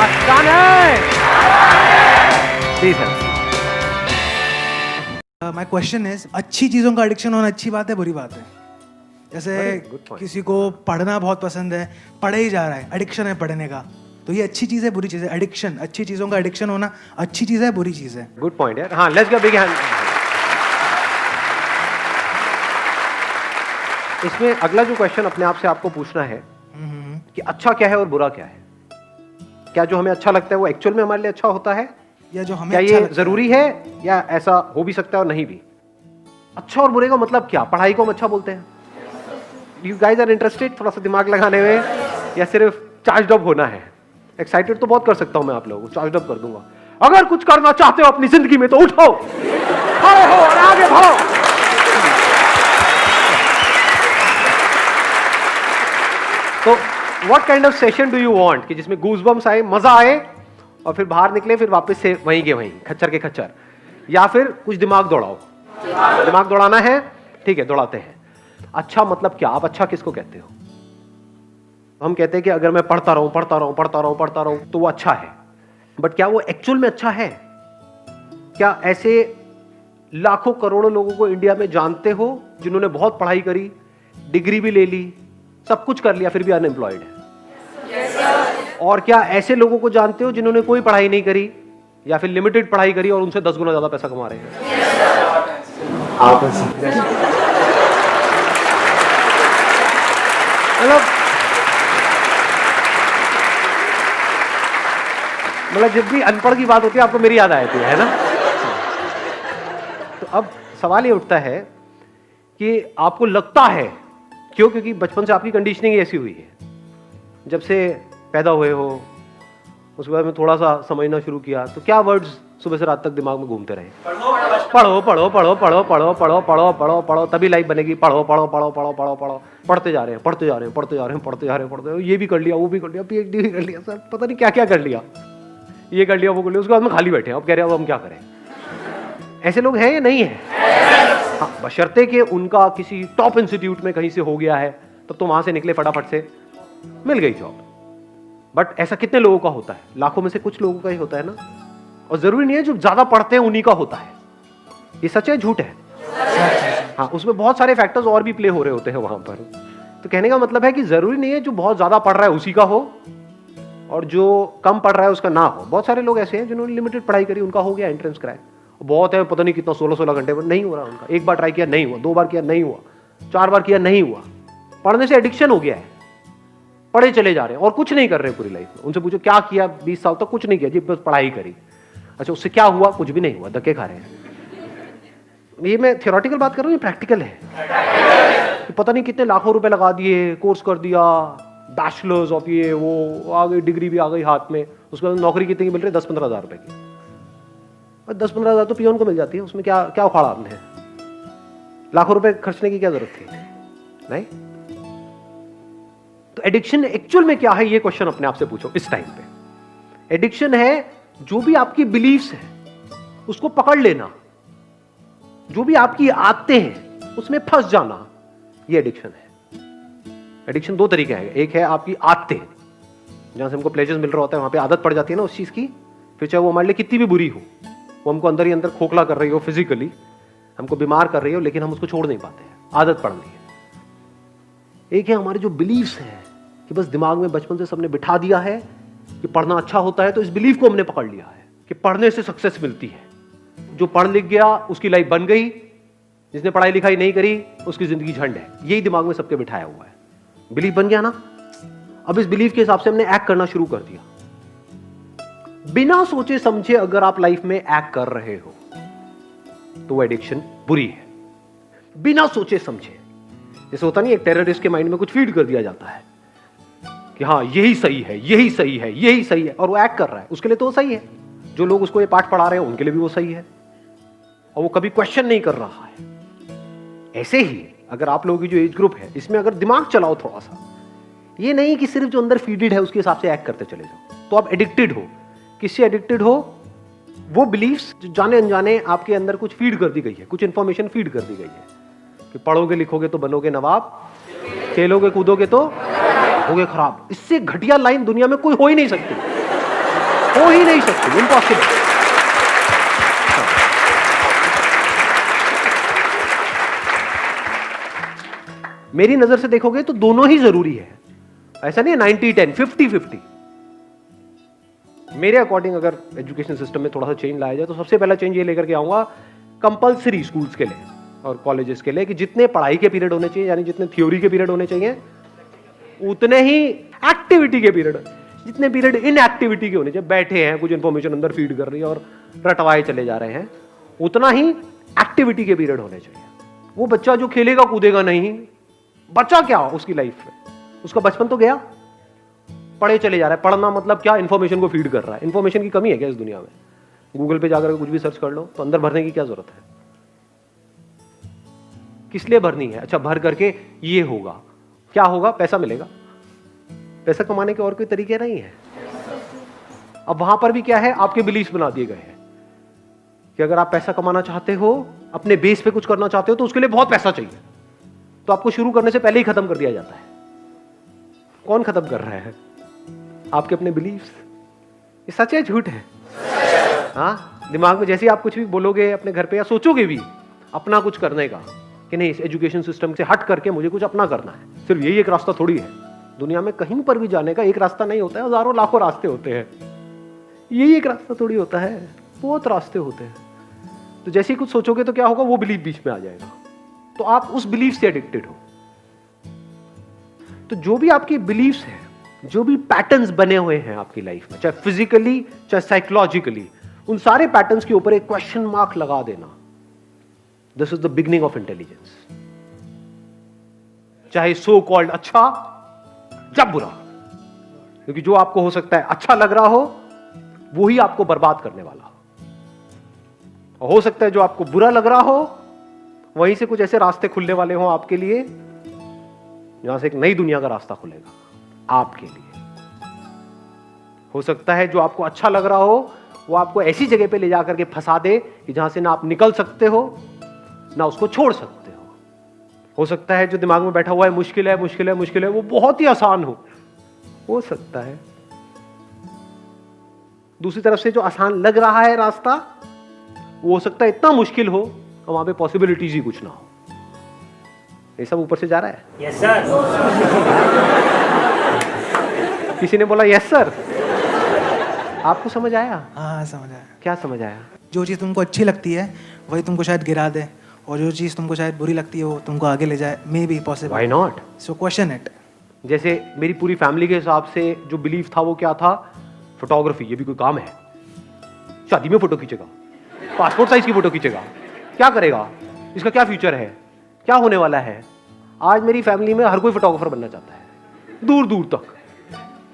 आसान है। Please sir. My question is, अच्छी चीज़ों का एडिक्शन होना अच्छी बात है बुरी बात है? जैसे good point. किसी को पढ़ना बहुत पसंद है, पढ़े ही जा रहा है, एडिक्शन है पढ़ने का, तो ये अच्छी चीज़ है बुरी चीज़ है? एडिक्शन, अच्छी चीज़ों का एडिक्शन होना अच्छी चीज़ है बुरी चीज़ है? गुड पॉइंट यार। हाँ, लेट्स गिव बिग हैंड। इसमें अगला जो क्वेश्चन अपने आप से आपको पूछना है कि अच्छा क्या है और बुरा क्या है। क्या जो हमें अच्छा लगता है वो एक्चुअल में हमारे लिए अच्छा होता है, या जो हमें क्या अच्छा ये लगता जरूरी है, या ऐसा हो भी सकता है और नहीं भी। अच्छा और बुरे का मतलब क्या? पढ़ाई को हम अच्छा बोलते हैं? यू गाइज आर इंटरेस्टेड थोड़ा सा दिमाग लगाने में, या सिर्फ चार्ज अप होना है? एक्साइटेड तो बहुत कर सकता हूं मैं आप लोगों को, चार्ज अप कर दूंगा। अगर कुछ करना चाहते हो अपनी जिंदगी में तो उठो, खड़े हो और आगे बढ़ो। तो what kind of session do you want कि जिसमें गूज़बम्स आए, मजा आए, और फिर बाहर निकले फिर वापस से वहीं के वहीं खच्चर के खच्चर, या फिर कुछ दिमाग दौड़ाओ? दिमाग दौड़ाना है, ठीक है, दौड़ाते हैं। अच्छा मतलब क्या? आप अच्छा किसको कहते हो? हम कहते हैं कि अगर मैं पढ़ता रहूं पढ़ता रहूं पढ़ता रहूं पढ़ता रहूं तो वो अच्छा है, बट क्या वो एक्चुअल में अच्छा है? क्या ऐसे लाखों करोड़ों लोगों को इंडिया में जानते हो जिन्होंने बहुत पढ़ाई करी, डिग्री भी ले ली, सब कुछ कर लिया, फिर भी अनएम्प्लॉयड है? और क्या ऐसे लोगों को जानते हो जिन्होंने कोई पढ़ाई नहीं करी या फिर लिमिटेड पढ़ाई करी और उनसे 10 गुना ज्यादा पैसा कमा रहे हैं? मतलब जब भी अनपढ़ की बात होती है आपको मेरी याद आती है ना? तो अब सवाल ये उठता है कि आपको लगता है क्यों? क्योंकि बचपन से आपकी कंडीशनिंग ऐसी हुई है, जब से पैदा हुए हो उसके बाद में थोड़ा सा समझना शुरू किया तो क्या वर्ड्स सुबह से रात तक दिमाग में घूमते रहे? पढ़ो पढ़ो पढ़ो पढ़ो पढ़ो पढ़ो पढ़ो पढ़ो पढ़ो तभी लाइफ बनेगी। पढ़ो पढ़ो पढ़ो पढ़ो पढ़ो पढ़ो, पढ़ते जा रहे हैं पढ़ते जा रहे हैं पढ़ते जा रहे हैं पढ़ते जा रहे हैं पढ़ते, ये भी कर लिया वो भी कर लिया, PhD भी कर लिया, सर पता नहीं क्या क्या कर लिया, ये कर लिया वो कर लिया, उसके बाद में खाली बैठे हैं, अब कह रहे हैं अब हम क्या करें। ऐसे लोग हैं या नहीं है? हाँ, बशर्ते कि उनका किसी टॉप इंस्टीट्यूट में कहीं से हो गया है, तब तो वहां से निकले फटाफट से मिल गई जॉब। बट ऐसा कितने लोगों का होता है? लाखों में से कुछ लोगों का ही होता है ना। और जरूरी नहीं है जो ज्यादा पढ़ते हैं उन्हीं का होता है। ये सच है झूठ है? हाँ, उसमें बहुत सारे फैक्टर्स और भी प्ले हो रहे होते हैं वहां पर। तो कहने का मतलब है कि जरूरी नहीं है जो बहुत ज्यादा पढ़ रहा है उसी का हो और जो कम पढ़ रहा है उसका ना हो। बहुत सारे लोग ऐसे हैं जिन्होंने लिमिटेड पढ़ाई करी, उनका हो गया एंट्रेंस क्रैक, बहुत है पता नहीं कितना 16-16 घंटे पर नहीं हो रहा उनका। एक बार ट्राई किया नहीं हुआ, 2 बार किया नहीं हुआ, 4 बार किया नहीं हुआ। पढ़ने से एडिक्शन हो गया है, पढ़े चले जा रहे हैं और कुछ नहीं कर रहे पूरी लाइफ में। उनसे पूछो क्या किया 20 साल तक? कुछ नहीं किया जी, बस पढ़ाई करी। अच्छा उससे क्या हुआ? कुछ भी नहीं हुआ, धक्के खा रहे हैं। ये मैं थियोरेटिकल बात कर रहा हूँ, ये प्रैक्टिकल है। पता नहीं कितने लाखों रुपए लगा दिए, कोर्स कर दिया, बैचलर्स ऑफ ये वो, आ गई डिग्री भी आ गई हाथ में, उसके बाद नौकरी कितनी की मिल रही है? 10-15 हज़ार रुपए की। और 10-15 हज़ार तो पियोन को मिल जाती है, उसमें क्या क्या उखाड़ा आपने? लाखों रुपए खर्चने की क्या जरूरत थी? नहीं। तो एडिक्शन एक्चुअल में क्या है, ये क्वेश्चन अपने आप से पूछो इस टाइम पे। एडिक्शन है जो भी आपकी बिलीफ्स है उसको पकड़ लेना, जो भी आपकी आदतें हैं उसमें फंस जाना, ये एडिक्शन है। एडिक्शन 2 तरीके हैं। एक है आपकी आदतें, जहां से हमको प्लेजर्स मिल रहा होता है, वहां पे आदत पड़ जाती है ना उस चीज की, फिर चाहे वो हमारे लिए कितनी भी बुरी हो, वो हमको अंदर ही अंदर खोखला कर रही हो, फिजिकली हमको बीमार कर रही हो, लेकिन हम उसको छोड़ नहीं पाते हैं, आदत पड़ रही है। एक है हमारे जो बिलीव्स हैं कि बस दिमाग में बचपन से सबने बिठा दिया है कि पढ़ना अच्छा होता है, तो इस बिलीफ को हमने पकड़ लिया है कि पढ़ने से सक्सेस मिलती है। जो पढ़ लिख गया उसकी लाइफ बन गई, जिसने पढ़ाई लिखाई नहीं करी उसकी जिंदगी झंड है। यही दिमाग में सबके बिठाया हुआ है। बिलीफ बन गया ना, अब इस बिलीफ के हिसाब से हमने एक्ट करना शुरू कर दिया। बिना सोचे समझे अगर आप लाइफ में एक्ट कर रहे हो तो वो एडिक्शन बुरी है। बिना सोचे समझे, जैसे होता नहीं एक टेररिस्ट के माइंड में कुछ फीड कर दिया जाता है कि हाँ यही सही है यही सही है यही सही है, और वो एक्ट कर रहा है, उसके लिए तो वो सही है। जो लोग उसको ये पाठ पढ़ा रहे हैं उनके लिए भी वो सही है, और वो कभी क्वेश्चन नहीं कर रहा है। ऐसे ही अगर आप लोगों की जो एज ग्रुप है इसमें अगर दिमाग चलाओ थोड़ा सा, ये नहीं कि सिर्फ जो अंदर फीडेड है उसके हिसाब से एक्ट करते चले जाओ, तो आप एडिक्टेड हो। किससे एडिक्टेड हो? वो बिलीफ्स जो जाने अनजाने आपके अंदर कुछ फीड कर दी गई है, कुछ इंफॉर्मेशन फीड कर दी गई है कि पढ़ोगे लिखोगे तो बनोगे नवाब, खेलोगे कूदोगे तो होगे खराब। इससे घटिया लाइन दुनिया में कोई हो ही नहीं सकती। हो ही नहीं सकती, इम्पॉसिबल। मेरी नजर से देखोगे तो दोनों ही जरूरी है, ऐसा नहीं है 90-10, 50-50। मेरे अकॉर्डिंग अगर एजुकेशन सिस्टम में थोड़ा सा चेंज लाया जाए तो सबसे पहला चेंज ये लेकर के आऊंगा कंपलसरी स्कूल्स के लिए और कॉलेजेस के लिए कि जितने पढ़ाई के पीरियड होने चाहिए, यानी जितने थ्योरी के पीरियड होने चाहिए, उतने ही एक्टिविटी के पीरियड, जितने पीरियड इन एक्टिविटी के होने चाहिए, बैठे हैं कुछ इंफॉर्मेशन अंदर फीड कर रही है और रटवाए चले जा रहे हैं, उतना ही एक्टिविटी के पीरियड होने चाहिए। वो बच्चा जो खेलेगा कूदेगा नहीं, बच्चा क्या उसकी लाइफ में, उसका बचपन तो गया, पढ़े चले जा रहा है। पढ़ना मतलब क्या, इंफॉर्मेशन को फीड कर रहा है। इंफॉर्मेशन की कमी है क्या इस दुनिया में? गूगल पे जाकर कुछ भी सर्च कर लो तो अंदर भरने की क्या जरूरत है? किस लिए भरनी है? अच्छा, भर करके ये होगा, क्या होगा? पैसा मिलेगा। पैसा कमाने के और कोई तरीके नहीं है। अब वहां पर भी क्या है, आपके बिलीफ बना दिए गए हैं कि अगर आप पैसा कमाना चाहते हो, अपने बेस पे कुछ करना चाहते हो, तो उसके लिए बहुत पैसा चाहिए। तो आपको शुरू करने से पहले ही खत्म कर दिया जाता है। कौन खत्म कर रहा है? आपके अपने बिलीफ्स। ये सच है झूठ है? हाँ, दिमाग में जैसे आप कुछ भी बोलोगे अपने घर पे या सोचोगे भी अपना कुछ करने का कि नहीं, इस एजुकेशन सिस्टम से हट करके मुझे कुछ अपना करना है, सिर्फ यही एक रास्ता थोड़ी है। दुनिया में कहीं पर भी जाने का एक रास्ता नहीं होता है, हजारों लाखों रास्ते होते हैं। यही एक रास्ता थोड़ी होता है, बहुत रास्ते होते हैं। तो जैसे ही कुछ सोचोगे तो क्या होगा, वो बिलीफ बीच में आ जाएगा, तो आप उस बिलीफ से एडिक्टेड हो। तो जो भी आपकी बिलीफ्स हैं, जो भी पैटर्न्स बने हुए हैं आपकी लाइफ में, चाहे फिजिकली चाहे साइकोलॉजिकली, उन सारे पैटर्न्स के ऊपर एक क्वेश्चन मार्क लगा देना। This is the beginning of intelligence. चाहे सो कॉल्ड अच्छा या बुरा, क्योंकि जो आपको हो सकता है अच्छा लग रहा हो, वो ही आपको बर्बाद करने वाला हो। और हो सकता है जो आपको बुरा लग रहा हो, वहीं से कुछ ऐसे रास्ते खुलने वाले हो आपके लिए, जहां से एक नई दुनिया का रास्ता खुलेगा आपके लिए। हो सकता है जो आपको अच्छा लग रहा हो, वो आपको ऐसी जगह पे ले जाकर के फंसा दे कि जहां से ना आप निकल सकते हो, ना उसको छोड़ सकते हो सकता है जो दिमाग में बैठा हुआ है मुश्किल है मुश्किल है मुश्किल है, वो बहुत ही आसान हो सकता है। दूसरी तरफ से जो आसान लग रहा है रास्ता, वो हो सकता है इतना मुश्किल हो और वहां पे पॉसिबिलिटीज ही कुछ ना हो। ये सब ऊपर से जा रहा है। Yes sir. किसी ने बोला यस सर। आपको समझ आया? हाँ समझ आया। क्या समझ आया? जो चीज़ तुमको अच्छी लगती है वही तुमको शायद गिरा दे, और जो चीज़ तुमको शायद बुरी लगती है वो तुमको आगे ले जाए। May be possible. Why not? So question it. जैसे मेरी पूरी फैमिली के हिसाब से जो बिलीफ था वो क्या था, फोटोग्राफी। ये भी कोई काम है? शादी में फोटो खींचेगा, पासपोर्ट साइज की फोटो खींचेगा, क्या करेगा, इसका क्या फ्यूचर है, क्या होने वाला है? आज मेरी फैमिली में हर कोई फोटोग्राफर बनना चाहता है, दूर दूर तक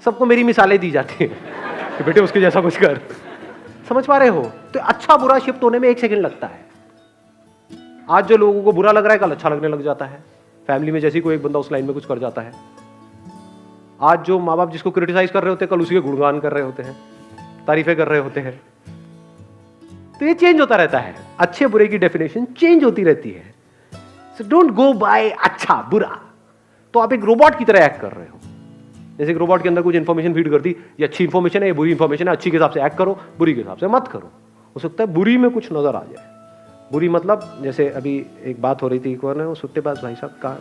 सबको मेरी मिसालें दी जाती हैं कि बेटे उसके जैसा कुछ कर। समझ पा रहे हो? तो अच्छा बुरा शिफ्ट होने में 1 सेकंड लगता है। आज जो लोगों को बुरा लग रहा है, कल अच्छा लगने लग जाता है। फैमिली में जैसे कोई एक बंदा उस लाइन में कुछ कर जाता है, आज जो माँ बाप जिसको क्रिटिसाइज कर रहे होते हैं, कल उसी के गुणगान कर रहे होते हैं, तारीफें कर रहे होते हैं। तो ये चेंज होता रहता है। अच्छे बुरे की डेफिनेशन चेंज होती रहती है। सो डोंट गो बाय अच्छा बुरा। तो आप एक रोबोट की तरह एक्ट कर रहे हो। जैसे एक रोबोट के अंदर कुछ इंफॉर्मेशन फीड कर दी, ये अच्छी इंफॉर्मेशन है, ये बुरी इंफॉर्मेशन है, अच्छी के हिसाब से एक्ट करो, बुरी के हिसाब से मत करो। हो सकता है बुरी में कुछ नजर आ जाए। बुरी मतलब जैसे अभी एक बात हो रही थी, कौन है वो सुट्टेबाज भाई साहब का,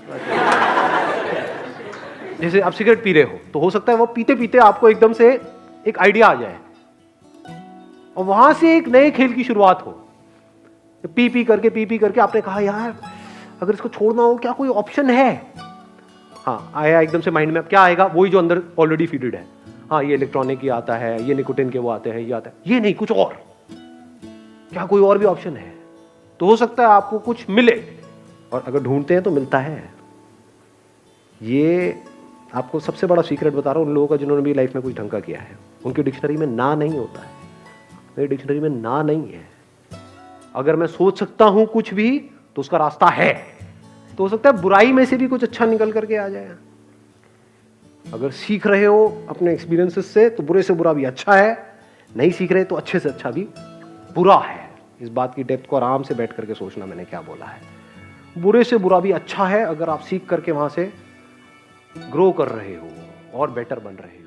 जैसे आप सिगरेट पी रहे हो, तो हो सकता है वो पीते पीते आपको एकदम से एक आइडिया आ जाए और वहां से एक नए खेल की शुरुआत हो। पी पी करके आपने कहा यार अगर इसको छोड़ना हो क्या कोई ऑप्शन है? हाँ आया एकदम से माइंड में। अब क्या आएगा? वही जो अंदर ऑलरेडी फीडेड है। हाँ ये इलेक्ट्रॉनिक ही आता है, ये निकोटिन के वो आते हैं, ये आता है, ये नहीं कुछ और। क्या कोई और भी ऑप्शन है? तो हो सकता है आपको कुछ मिले, और अगर ढूंढते हैं तो मिलता है। ये आपको सबसे बड़ा सीक्रेट बता रहा हूं उन लोगों का जिन्होंने भी लाइफ में कुछ ढंग का किया है। उनकी डिक्शनरी में ना नहीं होता है, मेरी डिक्शनरी में ना नहीं है। अगर मैं सोच सकता हूं कुछ भी तो उसका रास्ता है। तो हो सकता है बुराई में से भी कुछ अच्छा निकल करके आ जाए। अगर सीख रहे हो अपने एक्सपीरियंसेस से तो बुरे से बुरा भी अच्छा है, नहीं सीख रहे तो अच्छे से अच्छा भी बुरा है। इस बात की डेप्थ को आराम से बैठ करके सोचना मैंने क्या बोला है। बुरे से बुरा भी अच्छा है अगर आप सीख करके वहां से ग्रो कर रहे हो और बेटर बन रहे हो।